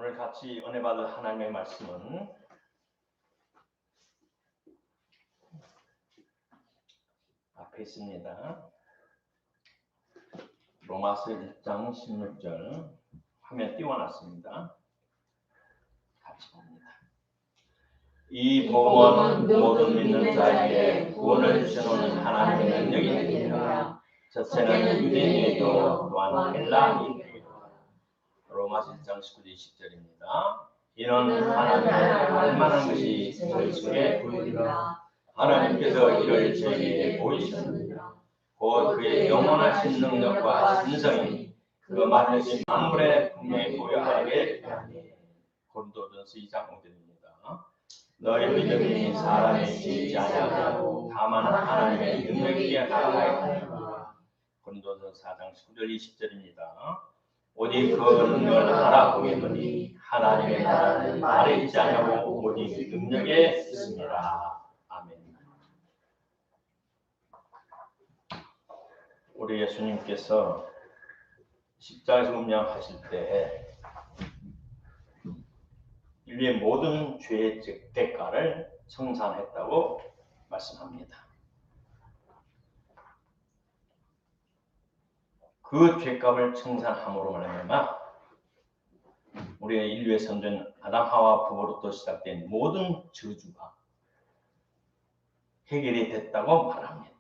오늘 같이 은혜 받을 하나님의 말씀은 앞에 있습니다. 로마서 1장 16절 화면 띄워놨습니다. 같이 봅니다. 이 복음은 모든 믿는 자에게 구원을 주시는 하나님의 능력이니라. 첫째는 유대인에게도 또한 헬라인에게도. 로마서 1장 19절 20절입니다. 이는 하나님의 알만한 것이 저희 속에 보이리라. 하나님께서 이를 저에게 보이셨느니라. 곧 그의 영원하신 능력과 신성이 그 만드신 만물에 분명히 보여하게 하니. 고린도전서 2장 5절입니다. 너희 믿음이 사람이 있지 아니하고 다만 하나님의 능력이게 하라. 고린도전서 4장 19절 20절입니다. 오직 그 능력을 알아보겠노니 하나님의 나라는 말에 있지 아니하고 오직 능력에 있습니다. 아멘. 우리 예수님께서 십자가에서 운명하실 때 인류의 모든 죄의 대가를 청산했다고 말씀합니다. 그 죄값을 청산함으로 말미암아 우리의 인류의 선전 아담 하와 부부로부터 시작된 모든 저주가 해결이 됐다고 말합니다.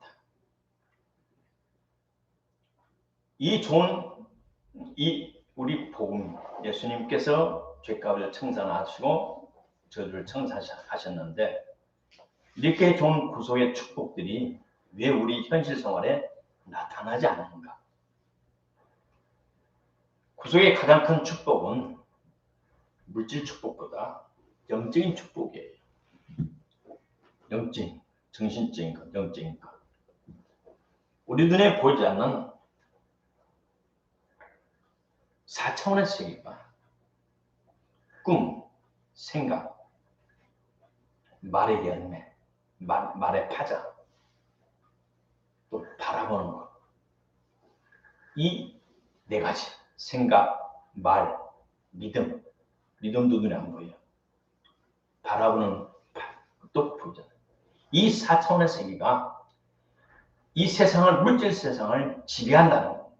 우리 복음, 예수님께서 죄값을 청산하시고 저주를 청산하셨는데 이렇게 좋은 구속의 축복들이 왜 우리 현실 생활에 나타나지 않는가? 구속의 가장 큰 축복은 물질 축복보다 영적인 축복이에요. 영적인, 정신적인 것, 영적인 것. 우리 눈에 보이지 않는 4차원의 세계가 꿈, 생각, 말의 열매, 말의 파자, 또 바라보는 것. 이 네 가지. 생각, 말, 믿음. 믿음도 눈에 안 보여요. 바라보는 것도 보이잖아요. 이 4차원의 세계가 이 세상을, 물질 세상을 지배한다는 겁니다.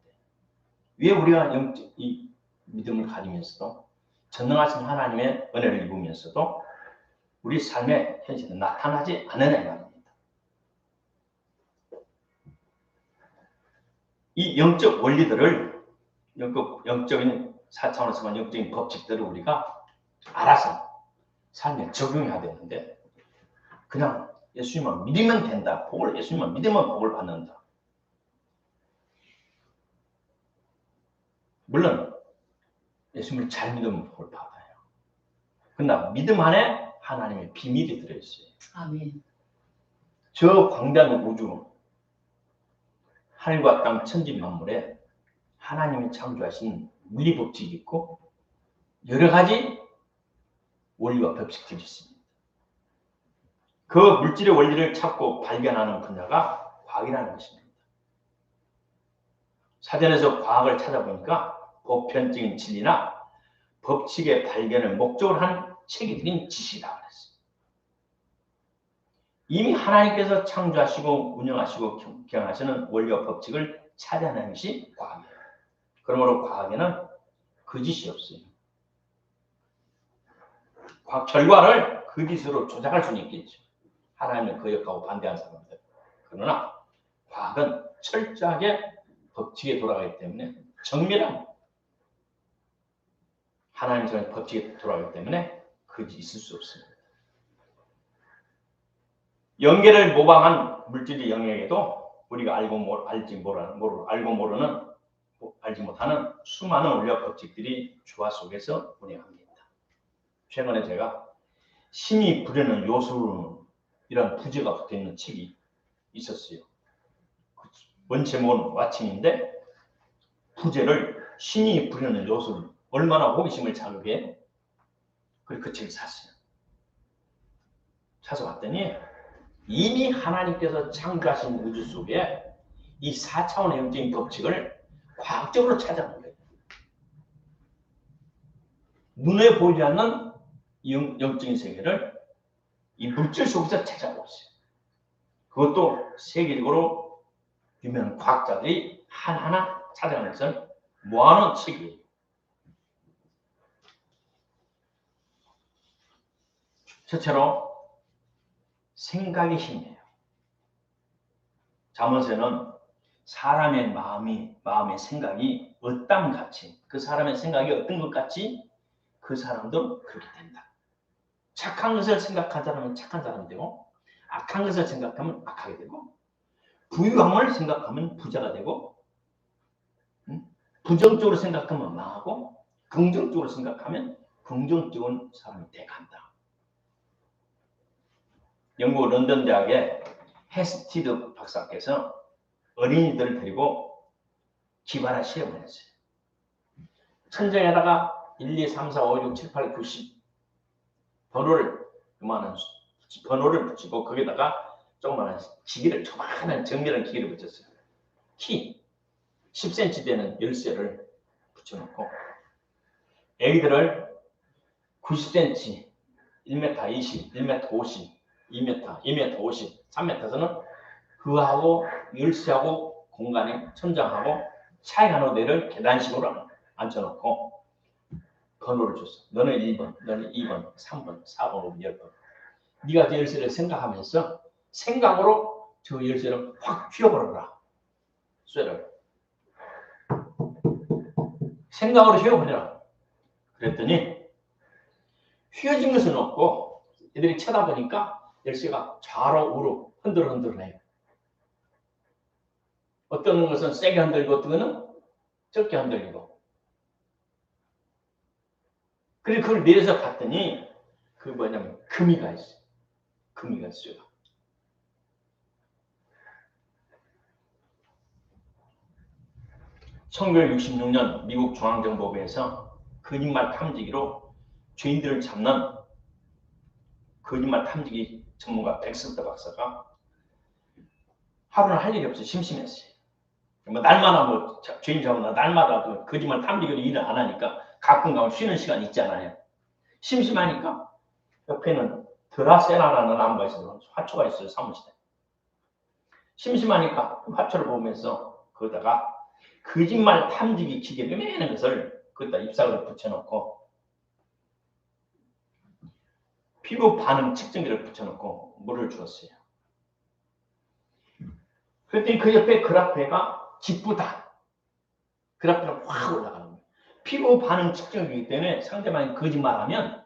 왜 우리가 이 믿음을 가지면서도 전능하신 하나님의 은혜를 입으면서도 우리 삶의 현실에 나타나지 않느냐 말입니다. 이 영적 원리들을 영적인 4차원에서만 영적인 법칙들을 우리가 알아서 삶에 적용해야 되는데 그냥 예수님만 믿으면 된다. 예수님만 믿으면 복을 받는다. 물론 예수님을 잘 믿으면 복을 받아요. 그러나 믿음 안에 하나님의 비밀이 들어있어요. 아멘. 저 광대한 우주, 하늘과 땅 천지 만물에 하나님이 창조하신 물리 법칙이 있고 여러 가지 원리와 법칙들이 있습니다. 그 물질의 원리를 찾고 발견하는 분야가 과학이라는 것입니다. 사전에서 과학을 찾아보니까 보편적인 진리나 법칙의 발견을 목적으로 한 책이 들인 지식이라고 그랬어요. 이미 하나님께서 창조하시고 운영하시고 경영하시는 원리와 법칙을 찾아내는 것이 과학이에요. 그러므로 과학에는 거짓이 없어요. 과학 결과를 거짓으로 조작할 수는 있겠죠. 하나님은 거역하고 반대하는 사람들. 그러나 과학은 철저하게 법칙에 돌아가기 때문에 정밀한 하나님의 법칙에 돌아가기 때문에 거짓이 있을 수 없습니다. 영계를 모방한 물질의 영역에도 우리가 알지 못하는 수많은 원리와 법칙들이 조화 속에서 운행합니다. 최근에 제가 신이 부려는 요술이라는 부제가 붙어있는 책이 있었어요. 원 제목은 와칭인데 부제를 신이 부려는 요술 얼마나 호기심을 자극해? 그래서 그 책을 샀어요. 사서 봤더니 이미 하나님께서 창조하신 우주 속에 이 4차원의 영적인 법칙을 과학적으로 찾아낸 거예요. 눈에 보이지 않는 영적인 세계를 이 물질 속에서 찾아보고 있어요. 그것도 세계적으로 유명한 과학자들이 하나하나 찾아가는 것을 모아놓은 책이에요. 첫째로 생각의 힘이에요. 잠언서에는 사람의 마음의 생각이 어떤 같이, 그 사람의 생각이 어떤 것 같이 그 사람도 그렇게 된다. 착한 것을 생각한 사람은 착한 사람이 되고, 악한 것을 생각하면 악하게 되고, 부유함을 생각하면 부자가 되고, 부정적으로 생각하면 망하고, 긍정적으로 생각하면 긍정적인 사람이 돼간다. 영국 런던 대학의 헤스티드 박사께서 어린이들을 데리고 기발한 실험을 했어요. 천장에다가 1, 2, 3, 4, 5, 6, 7, 8, 9, 10 번호를 붙이고 거기다가 조그마한 기계를, 조그마한 정밀한 기계를 붙였어요. 키 10cm 되는 열쇠를 붙여놓고 애기들을 90cm, 1m 20, 1m 50, 2m, 2m 50, 3m에서는 그하고 열쇠하고 공간에 천장하고 차이가 나는 데를 계단식으로 앉혀놓고 번호를 줬어. 너는 1번, 너는 2번, 3번, 4번, 5번, 10번. 네가 그 열쇠를 생각하면서 생각으로 저 열쇠를 확 휘어버려라. 쇠를. 생각으로 휘어버려라. 그랬더니 휘어진 것은 없고 애들이 쳐다보니까 열쇠가 좌로 우로 흔들흔들해요. 어떤 것은 세게 흔들리고 어떤 것은 적게 흔들리고. 그리고 그걸 내려서 봤더니 그 뭐냐면 금이가 있어요. 금이가 있어요. (1966년) 미국 중앙정보부에서 거짓말 탐지기로 죄인들을 잡는 거짓말 탐지기 전문가 백스터 박사가 하루는 할 일이 없어 심심했어요. 뭐 날마다 죄인 잡으나 날마다 거짓말 탐지기로 일을 안 하니까 가끔 가면 쉬는 시간 있잖아요. 심심하니까 옆에는 드라세나라는 나무가 있어요. 화초가 있어요. 사무실에. 심심하니까 화초를 보면서 거기다가 거짓말 탐지기 기계를 매는 것을 거기다 잎사귀를 붙여놓고 피부 반응 측정기를 붙여놓고 물을 주었어요. 그랬더니 그 옆에 그래프가 기쁘다. 그래프가 확 올라가는 거예요. 피부 반응 측정기이기 때문에 상대방이 거짓말하면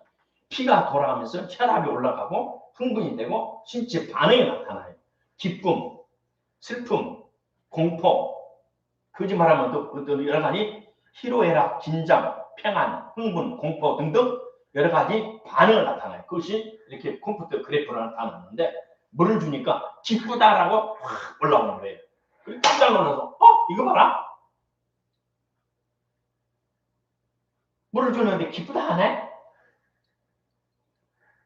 피가 돌아가면서 혈압이 올라가고 흥분이 되고 신체 반응이 나타나요. 기쁨, 슬픔, 공포, 거짓말하면 또 여러 가지 희로애락, 긴장, 평안, 흥분, 공포 등등 여러 가지 반응을 나타나요. 그것이 이렇게 컴퓨터 그래프로 나타났는데 물을 주니까 기쁘다라고 확 올라오는 거예요. 깜짝 놀라서 이거 봐라. 물을 주는데 기쁘다 하네.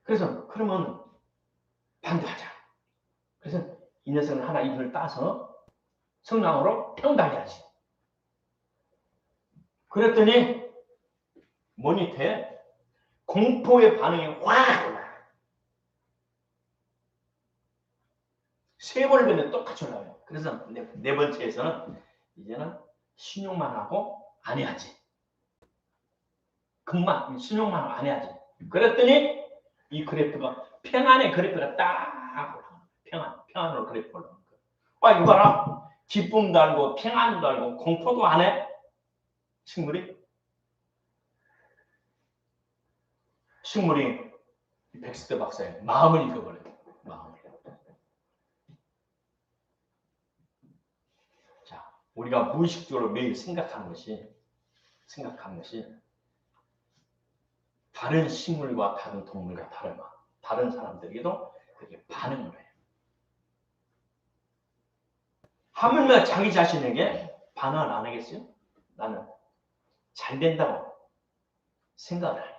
그래서 그러면 반대하자. 그래서 이 녀석은 하나 입을 따서 성냥으로 평당히 하지. 그랬더니 모니터에 공포의 반응이 확 올라요. 3번을 뱉는데 똑같이 올라요. 그래서 네 번째에서는 이제는 신용만 하고 안 해야지. 금만 신용만 하고 안 해야지. 그랬더니 이 그래프가 평안의 그래프가 딱 올라가요. 평안으로 그래프 올라가는 거예요. 이거 봐라. 기쁨도 알고 평안도 알고 공포도 안 해. 식물이 백스터 박사의 마음을 읽어버려요. 마음을. 자, 우리가 무의식적으로 매일 생각하는 것이 다른 식물과 다른 동물과 다른 사람들에게도 그렇게 반응을 해요. 하물며 자기 자신에게 반응을 안 하겠어요? 나는 잘 된다고 생각을 해요.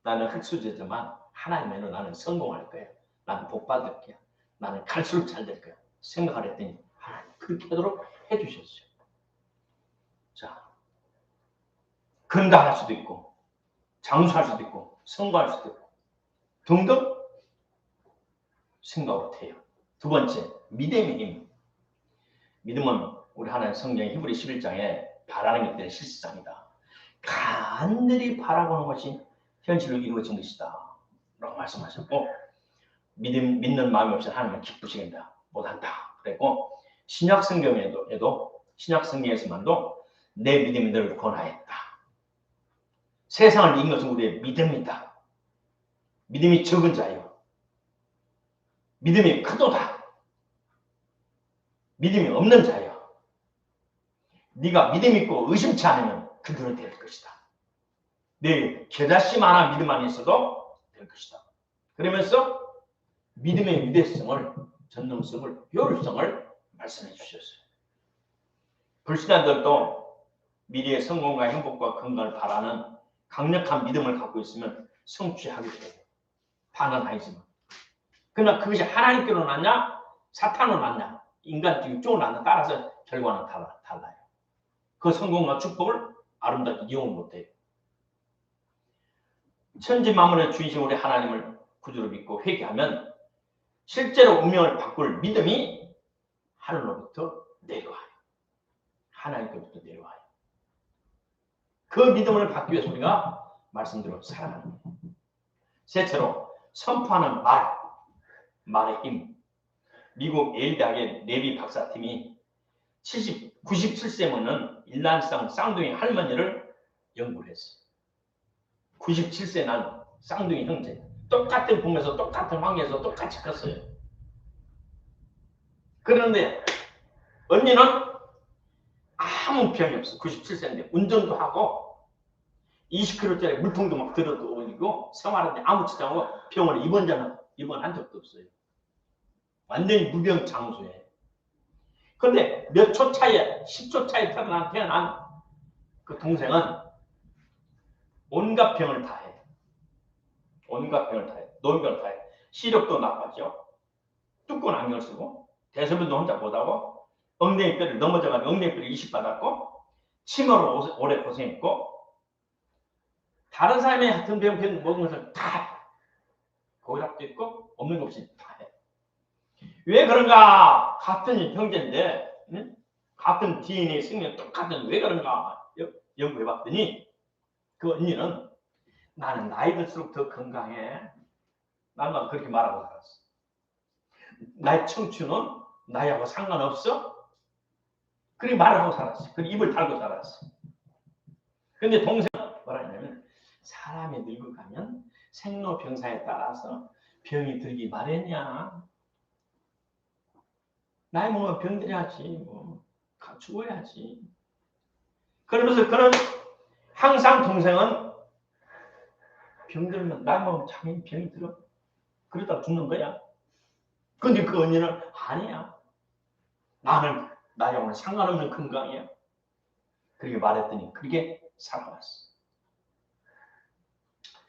나는 흙수저지만 하나님에는 나는 성공할 거예요. 나는 복 받을 거야. 나는 갈수록 잘 될 거야. 생각을 했더니 하나님 그렇게 하도록 해주셨어요. 자, 건강할 수도 있고 장수할 수도 있고 성공할 수도 있고 등등 생각으로 돼요. 두 번째, 믿음의 힘. 믿음은 우리 하나님 성경 히브리 11장에 바라는 것들의 실상이다. 간절히 바라보는 것이 현실로 이루어진 것이다 라고 말씀하셨고, 믿는 마음이 없이는 하나님은 기쁘시겠다 못한다 그랬고, 신약 성경에도 신약 성경에서만도 내 믿음이 너를 권하였다. 세상을 이긴 것은 우리의 믿음이다. 믿음이 적은 자요, 믿음이 크도다. 믿음이 없는 자요, 네가 믿음 있고 의심치 않으면 그대로 될 것이다. 네 겨자씨만한 믿음만 있어도 될 것이다. 그러면서 믿음의 위대성을, 전능성을, 효율성을 말씀해 주셨어요. 불신자들도 미래의 성공과 행복과 건강을 바라는 강력한 믿음을 갖고 있으면 성취하게 돼요. 반은 아니지만. 그러나 그것이 하나님께로 났냐 사탄으로 났냐 인간적인 쪽으로 났냐 따라서 결과는 달라요. 그 성공과 축복을 아름답게 이용을 못해요. 천지 만물의 주이신 우리 하나님을 구주로 믿고 회개하면 실제로 운명을 바꿀 믿음이 하늘로부터 내려와요. 하나님께로부터 내려와요. 그 믿음을 받기 위해서 우리가 말씀대로 살아가는 거예요. 셋째로 선포하는 말의 힘. 미국 예일 대학의 레비 박사팀이 97세 먹는 일란성 쌍둥이 할머니를 연구를 했어요. 97세 난 쌍둥이 형제. 똑같은 품에서 똑같은 환경에서 똑같이 컸어요. 그런데 언니는 아무 병이 없어. 97세인데 운전도 하고 20kg짜리 물통도 막 들어도 올리고 생활하는데 아무 지장하고 병원에 입원한 적도 없어요. 완전히 무병장수해. 그런데 몇 초 차이에 10초 차이에 태어난 그 동생은 온갖 병을 다 해. 온갖 병을 다 해. 노인병을 다 해. 시력도 나빠져. 두꺼운 안경을 쓰고 대소변도 혼자 못하고 엉덩이뼈를 넘어져가지고 엉덩이뼈를 이식 받았고 치매로 오래 고생했고 다른 사람이 같은 병 먹은 것을 다 고혈압도 있고 없는 것 없이 다 해. 왜 그런가? 같은 형제인데 응? 같은 DNA 생명 똑같은 왜 그런가 연구해봤더니 그 언니는 나는 나이 들수록 더 건강해. 나는 그렇게 말하고 살았어. 나의 청춘은 나이하고 상관없어. 그렇게 말을 하고 살았어. 그리고 입을 달고 살았어. 근데 동생은 뭐라 했냐면 사람이 늙어가면 생로병사에 따라서 병이 들기 마련이야. 나이 먹으면 병들어야지. 뭐 죽어야지. 그러면서 그는 항상 동생은 병들면 나이 먹으면 당연히 병이 들어. 그러다 죽는 거야. 근데 그 언니는 아니야. 나는 나하고는 상관없는 건강이야. 그렇게 말했더니 그렇게 살아왔어.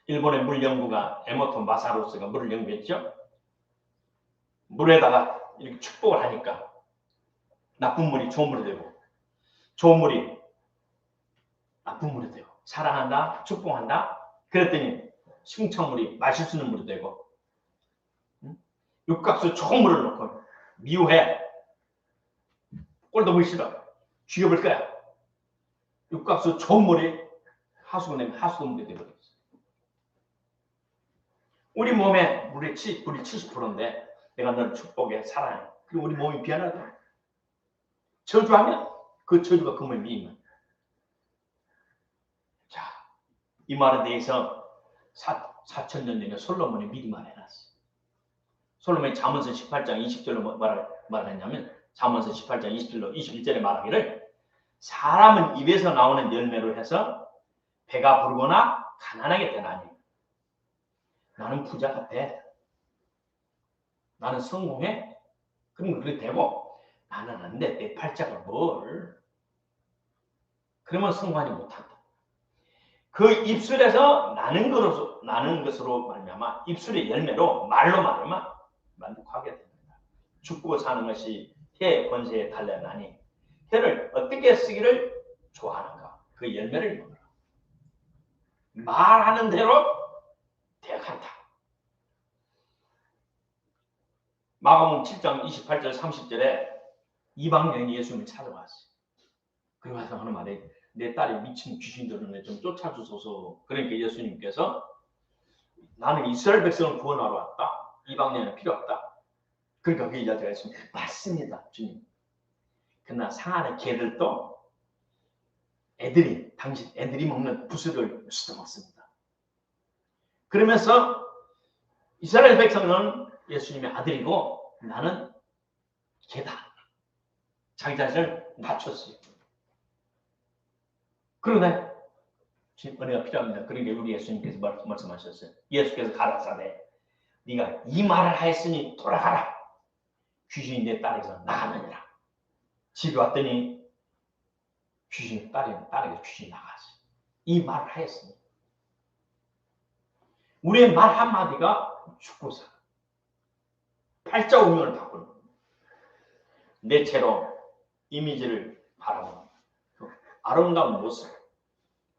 일본의 물 연구가 에모토 마사루스가 물을 연구했죠. 물에다가 이렇게 축복을 하니까 나쁜 물이 좋은 물이 되고 좋은 물이 나쁜 물이 되고 사랑한다, 축복한다. 그랬더니 승천물이 마실 수 있는 물이 되고 육각수 좋은 물을 넣고 미워해. 꼴도 보기 싫어. 죽여볼 거야. 육각수 좋은 물이 하수도물이 되거든요. 우리 몸에 물이 70%인데 내가 너를 축복해 사랑해. 그리고 우리 몸이 변하다. 저주하면 그 저주가 그 몸에 미이면. 자, 이 말에 대해서 4,000년 전에 솔로몬이 미리 말해놨어. 솔로몬이 잠언서 18장 20절로 말했냐면 잠언서 18장 21절에 말하기를 사람은 입에서 나오는 열매로 해서 배가 부르거나 가난하게 되나니 나는 부자가 돼. 나는 성공해. 그럼 그렇게 되고 나는 안 돼. 내 팔자가 뭘. 그러면 성공하지 못한다. 그 입술에서 나는 것으로 말미암아 입술의 열매로 말로 말하면 만족하게 됩니다. 죽고 사는 것이 해 권세에 달려나니 혀를 어떻게 쓰기를 좋아하는가. 그 열매를 먹어라. 말하는 대로 되어간다. 마가복음 7장 28절 30절에 이방 여인이 예수님을 찾아왔어요. 그리고 와서 하는 말이 내 딸이 미친 귀신들은 좀 쫓아주소서. 그러니까 예수님께서 나는 이스라엘 백성을 구원하러 왔다. 이방 여인은 필요 없다. 그러니까 그 여자가 했습니다. 맞습니다, 주님. 그러나 상 안의 개들도 당신 애들이 먹는 부스를 수도 먹습니다. 그러면서 이스라엘 백성은 예수님의 아들이고 나는 개다. 자기 자신을 낮췄어요. 그러네. 지금 은혜가 필요합니다. 그러니까 우리 예수님께서 말씀하셨어요. 예수께서 가라사대 네가 이 말을 하였으니 돌아가라. 귀신이 내 딸에게서 나가느니라. 집에 왔더니 딸에게 귀신이 나갔어요. 이 말을 하였으니 우리의 말 한마디가 죽고 살아. 팔자 운명을 바꾸는 겁니다. 내 채로 이미지를 바라보는 그 아름다운 모습,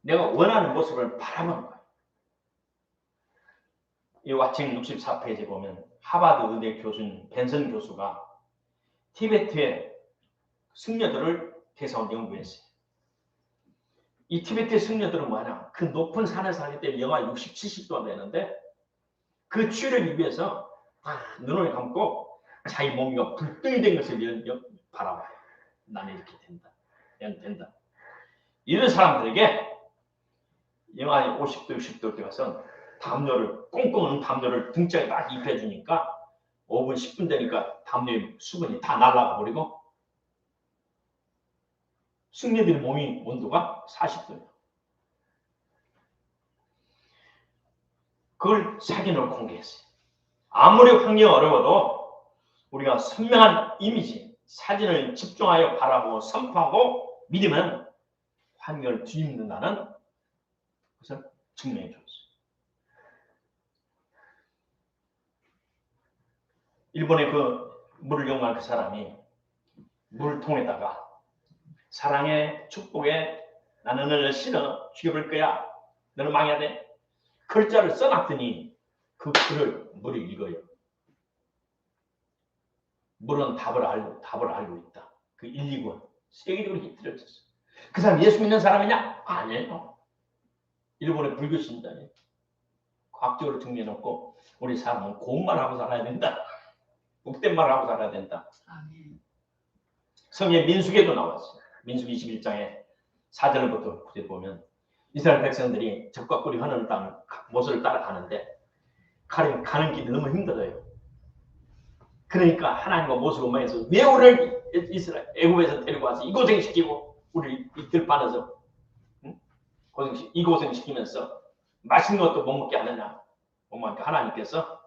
내가 원하는 모습을 바라보는 거예요. 이 왓칭 64페이지에 보면 하버드 의대 교수인 벤슨 교수가 티베트의 승려들을 대상으로 연구했어요. 이 티베트의 승려들은 뭐냐? 그 높은 산에 살기 때문에 영하 60, 70도가 되는데 그 추위를 위해서 눈을 감고 자기 몸이 불덩이 된 것을 바라봐요. 나는 이렇게 된다. 된다. 이런 사람들에게 영하 50도, 60도 때 가서 담요를 꽁꽁 담요를 등짝에 딱 입혀주니까 5분, 10분 되니까 담요의 수분이 다 날아가 버리고 승려들의 몸이 온도가 40도예요. 그걸 사진으로 공개했어요. 아무리 환경이 어려워도 우리가 선명한 이미지, 사진을 집중하여 바라보고 선포하고 믿으면 환경을 뒤집는다는 것을 증명해 줬어요. 일본의 그 물을 연구한 그 사람이 물통에다가 사랑의 축복에 나는 너를 신어 죽여볼 거야. 너는 망해야 돼. 글자를 써놨더니 그 글을 물이 읽어요. 물은 답을 알고 있다. 그 129원 세계적으로 깃들여졌어. 그 사람 예수 믿는 사람이냐? 아니에요. 일본의 불교 신자예요. 과학적으로 증명해놓고 우리 사람은 고운 말 하고 살아야 된다. 복된 말 하고 살아야 된다. 성경 민수기에도 나왔어요. 민수기 21장에 4절부터 9절 보면 이스라엘 백성들이 적과 꿀이 흐르는 땅을 모세를 따라가는데 가는 길이 너무 힘들어요. 그러니까 하나님과 모세가 뭐해서 왜 우리를 애굽에서 데리고 와서 이 고생시키고 우리 이 들판에서 이 고생시키면서 맛있는 것도 못 먹게 하느냐. 못 먹게 하나님께서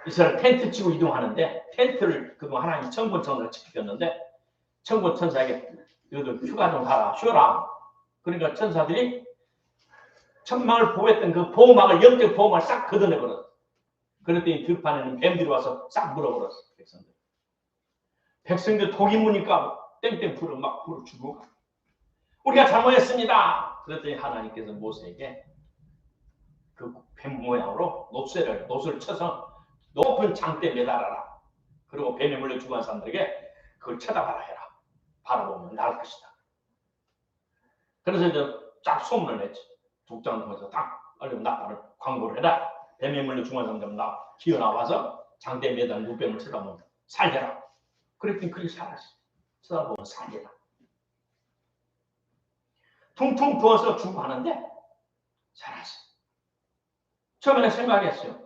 이스라엘 텐트 치고 이동하는데 텐트를 그동안 하나님 천군 천사를 지켰는데 천군 천사에게 너희들 휴가 좀 가라 쉬어라. 그러니까 천사들이 천막을 보호했던 그 보호막을 영적 보호막을 싹 걷어내버렸어. 그랬더니 들판에는 뱀들이 와서 싹 물어버렸어. 백성들 독이 무니까 땡땡 불을 막 불어주고 우리가 잘못했습니다. 그랬더니 하나님께서 모세에게 그 뱀 모양으로 노스를 쳐서 높은 장대에 매달아라. 그리고 뱀에 물려 죽은 사람들에게 그걸 쳐다봐라 해라. 바라보면 나을 것이다. 그래서 이제 쫙 소문을 냈지. 독장을 통해서 딱 얼른 나를 광고를 해라. 뱀에 물려 죽은 사람들은 나 기어나와서 장대에 매달린 눈뱀을 쳐다보면 살게라. 그랬더니 그게 살았어. 쳐다보면 살게라. 퉁퉁 부어서 주고 하는데 살았어. 처음에는 생각했어요.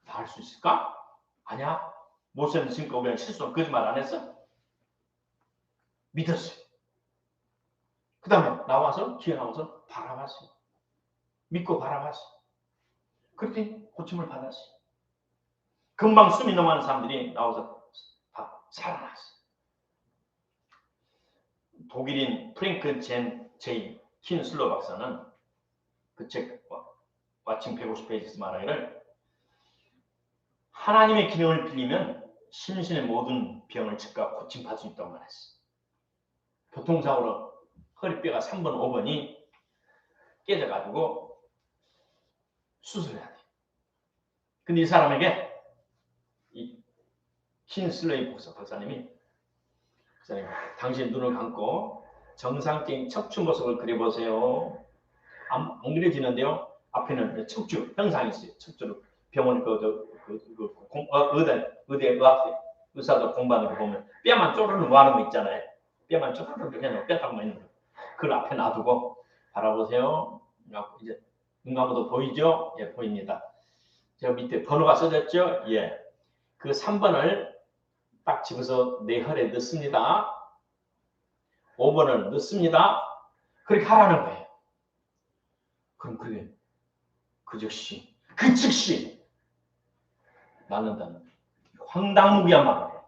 다 할 수 있을까? 아니야. 모세는 지금까지 우리가 실수한 거짓말 안 했어? 믿었어요. 그 다음에 나와서 기어 나와서 바라봤어요. 믿고 바라봤어요. 그렇게 고침을 받았어요. 금방 숨이 넘어가는 사람들이 나와서 다 살아났어요. 독일인 프랭크 제이 킨슬러 박사는 그 책 왓칭 150페이지에서 말하기를 하나님의 기능을 빌리면 심신의 모든 병을 즉각 고침받을 수 있다고 말했어요. 교통사고로 허리뼈가 3번, 5번이 깨져가지고 수술해야 돼. 근데 이 사람에게 이 킨슬레이 박사님이 당신 눈을 감고 정상적인 척추 모습을 그려보세요. 안 그려지는데요. 앞에는 척추 형상이 있어요. 척추로 병원 의대 의사도 공부하는 거 보면 뼈만 쪼르르 모아놓은 거 있잖아요. 뼈만 쪼르르 해놓은 뼈다만 있는 거. 그걸 앞에 놔두고 바라보세요. 이제 눈 감아도 보이죠? 예, 보입니다. 저 밑에 번호가 써졌죠? 예. 그 3번을 딱 집어서 내 혈에 넣습니다. 5번을 넣습니다. 그렇게 하라는 거예요. 그럼 그게 그 즉시 낫는다는 황당무계한 말이에요.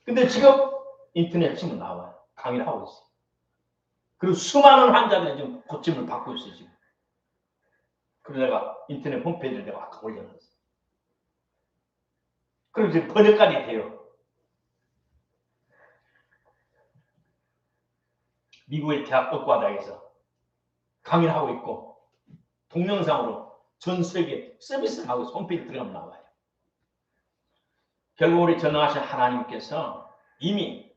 근데 지금 인터넷 치면 나와요. 강의를 하고 있어요. 그리고 수많은 환자들이 지금 고침을 받고 있어요. 지금. 그래서 내가 인터넷 홈페이지를 내가 아까 올려놨어요. 그리고 지금 번역까지 돼요. 미국의 대학 의과대학에서 강의를 하고 있고 동영상으로 전 세계 서비스를 하고 있어요. 홈페이지 들어가면 나와요. 결국 우리 전능하신 하나님께서 이미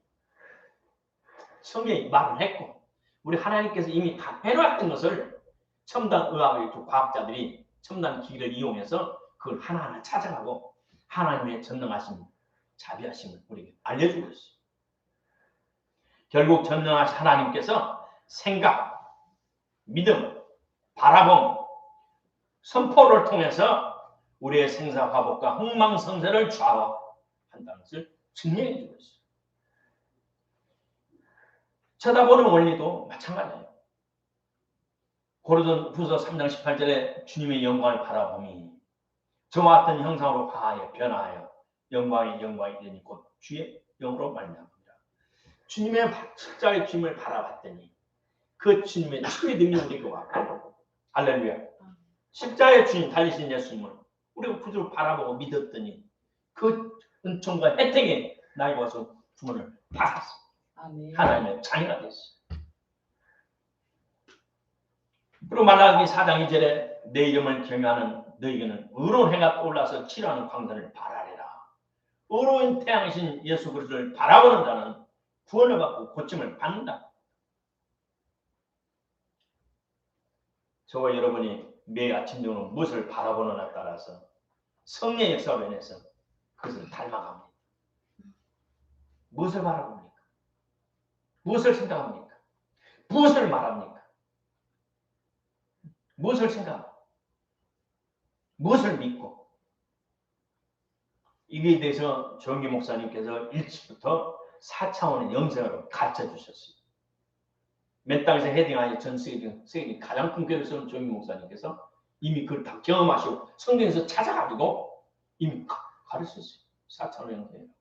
성경에 말을 했고 우리 하나님께서 이미 다 해놨던 것을 첨단 의학의 과학자들이 첨단 기기를 이용해서 그걸 하나하나 찾아가고 하나님의 전능하신 자비하심을 우리에게 알려주고 있어요. 결국 전능하신 하나님께서 생각, 믿음, 바라봄, 선포를 통해서 우리의 생사화복과 흥망성쇠를 좌우한다는 것을 증명해 주고 있어요. 쳐다보는 원리도 마찬가지예요. 고린도후서 3장 18절에 주님의 영광을 바라보니 저와 같은 형상으로 화하여 변화하여 영광이 이르니 곧 주의 영으로 말미암습니다. 주님의 십자가의 주님을 바라봤더니 그 주님의 치유의 능력이 있고 같고 할렐루야. 십자가의 주님 달리신 예수님을 우리가 구주로 바라보고 믿었더니 그 은총과 혜택이 나에게 와서 주문을 받았어. 하나님의 자녀가 됐어. 그리고 말라기 4장 2절에 내 이름을 경외하는 너희에게는 의로운 해가 떠올라서 치료하는 광선을 바라리라. 의로운 태양이신 예수 그리스도를 바라보는 자는 구원을 받고 고침을 받는다. 저와 여러분이 매일 아침 저녁 무엇을 바라보느냐에 따라서 성령의 역사로 인해서 그것을 닮아갑니다. 무엇을 바라봅니까? 무엇을 생각합니까? 무엇을 말합니까? 무엇을 생각합니까? 무엇을 믿고? 이에 대해서 조영기 목사님께서 일찍부터 4차원의 영생으로 가르쳐 주셨어요. 맨땅에서 헤딩하여 전 세계 가장 큰 교회를 세운 조영기 목사님께서 이미 그걸 다 경험하시고 성경에서 찾아가지고 이미 가르쳤어요. 4차원의 영생.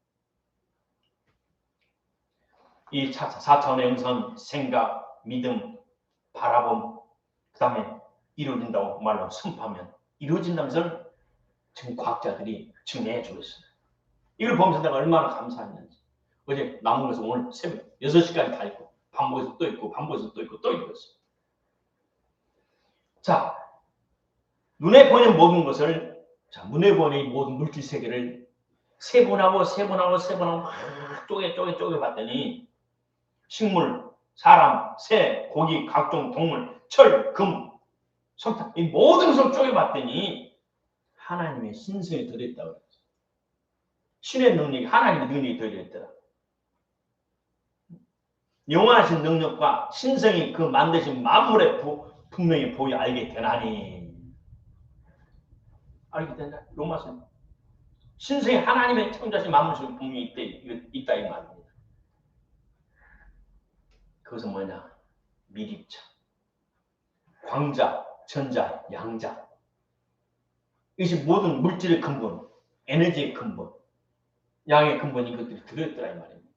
이 4차원의 영성, 생각, 믿음, 바라봄, 그 다음에 이루어진다고 말로 선포하면 이루어진다는 것을 지금 과학자들이 증명해 주고 있습니다. 이걸 보면서 내가 얼마나 감사했는지. 어제 남원에서 오늘 새벽 6시까지 다 있고 반복해서 또 있고 반복해서 또 있고 또 읽었어요. 자, 눈에 보이는 모든 것을 눈에 보이는 모든 물질 세계를 세분하고 막 쪼개 봤더니 식물, 사람, 새, 고기, 각종 동물, 철, 금, 석탄 이 모든 것을 쪼개봤더니 하나님의 신성이 들어있다고 그랬어요. 신의 능력이 하나님의 능력이 들어있더라. 영원하신 능력과 신성이 그 만드신 만물에 분명히 보이 알게 되나니 알게 된다. 로마서 신성이 하나님의 창조하신 만물에 분명히 있다 이 말입니다. 그것은 뭐냐? 미립자, 광자, 전자, 양자. 이것이 모든 물질의 근본, 에너지의 근본, 양의 근본이 그것들이 들어있더라 이 말입니다.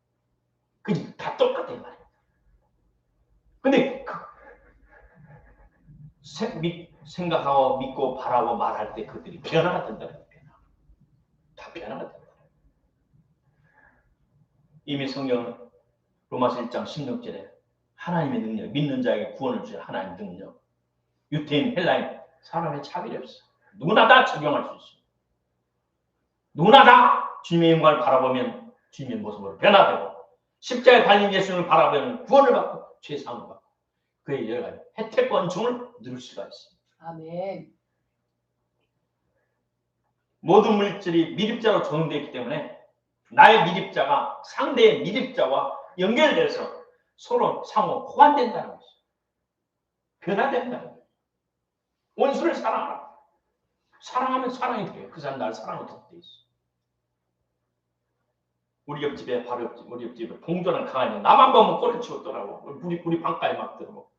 그게 다 똑같다 이 말입니다. 근데 생각하고 믿고 바라고 말할 때 그들이 변화가 된다는 거예요. 다 변화가 된다. 이미 성경은 로마서 1장 16절에 하나님의 능력, 믿는 자에게 구원을 주는 하나님의 능력. 유태인, 헬라인, 사람의 차별이 없어. 누구나 다 적용할 수 있어. 누구나 다 주님의 영광을 바라보면 주님의 모습으로 변화되고 십자가에 달린 예수님을 바라보면 구원을 받고 죄사함을 받고 그의 여러 가지 혜택과 은총을 누릴 수가 있습니다. 아멘. 모든 물질이 미립자로 적용되어 있기 때문에 나의 미립자가 상대의 미립자와 연결돼서 서로 상호 호환된다는 것이죠. 변화된다는 거예요. 원수를 사랑하라. 사랑하면 사랑이 돼요. 그 사람 나를 사랑하도록 돼 있어. 우리 옆집에 바로 옆집 우리 옆집에 봉조랑 강아지 나만 보면 꼬리 치고 떠나고 우리 방가에 막 들어오고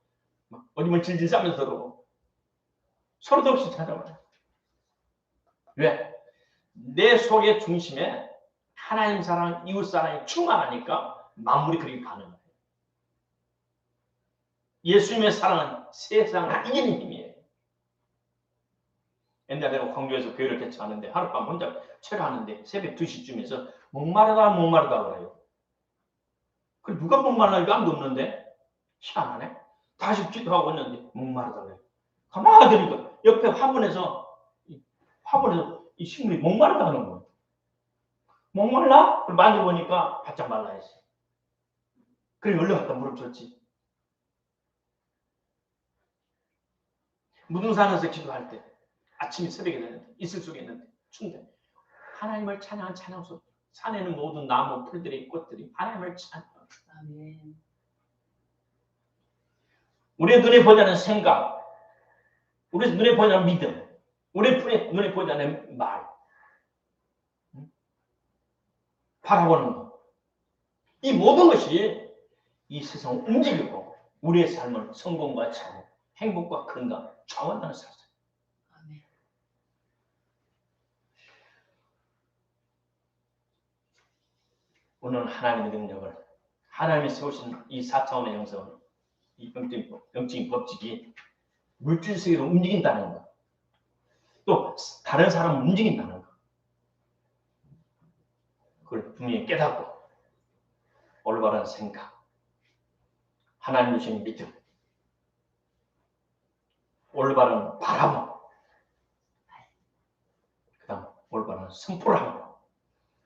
막 어디면 질질 싸면서 들어오고 서로도 없이 찾아와요. 왜? 내 속의 중심에 하나님 사랑, 이웃 사랑이 충만하니까 만물이 그렇게 가능해요. 예수님의 사랑은 세상을 이기는 힘이에요. 옛날에 내가 광주에서 교회를 개최하는데 하룻밤 혼자 철회하는데 새벽 2시쯤에서 목마르다 그래요. 그 누가 목말라니까 아무도 없는데 희한하네. 다시 기도하고 있는데 목마르다 그래요. 가만히 들으니까 옆에 화분에서 이 식물이 목마르다 하는 거예요. 목말라? 만져보니까 바짝 말라있어. 그래 얼른 갖다 물을 줬지. 무등산에서 기도할 때 아침에 새벽에 되는데 이슬 속에 있는데 춘대 하나님을 찬양한 찬양소 산에는 모든 나무 풀들이 꽃들이 하나님을 찬양합니다. 아멘. 우리의 눈에 보지 않는 생각, 우리 눈에 보지 않는 믿음, 우리 눈에 보지 않는 말, 바라보는 것, 이 모든 것이 이 세상을 움직이고 우리의 삶을 성공과 자유, 행복과 건강, 좌우한다는 사실. 아멘. 오늘 하나님의 능력을 하나님이 세우신 이 4차원의 영성을 이 영적인 법칙이 물질 세계로 움직인다는 것, 또 다른 사람을 움직인다는 것, 그걸 분명히 깨닫고 올바른 생각, 하나님 주신 믿음, 올바른 바람, 그 다음 올바른 선포를 함으로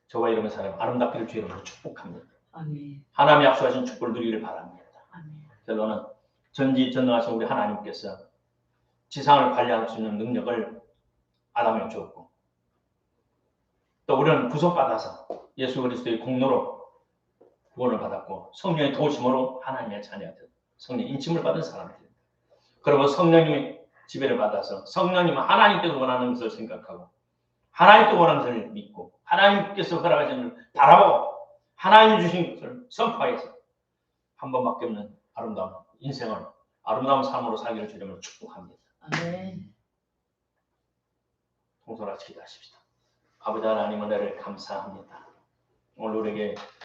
저와 이름의 사람 아름답기를 주의 이름으로 축복합니다. 아멘. 하나님이 약속하신 축복을 누리기를 바랍니다. 아멘. 결론은 전지전능하신 우리 하나님께서 지상을 관리할 수 있는 능력을 아담에게 주었고 또 우리는 구속받아서 예수 그리스도의 공로로 구원을 받았고 성령의 도우심으로 하나님의 자녀가 되고 성령 인침을 받은 사람들입니다. 그리고 성령님의 지배를 받아서 성령님은 하나님께서 원하는 것을 생각하고 하나님께서 원하는 것을 믿고 하나님께서 허락하신 것을 바라보고 하나님이 주신 것을 선포해서 한 번밖에 없는 아름다운 인생을 아름다운 삶으로 살기를 주님을 축복합니다. 아멘. 통솔하시 기도하십시다. 아버지 하나님 은혜를 감사합니다. 오늘 우리에게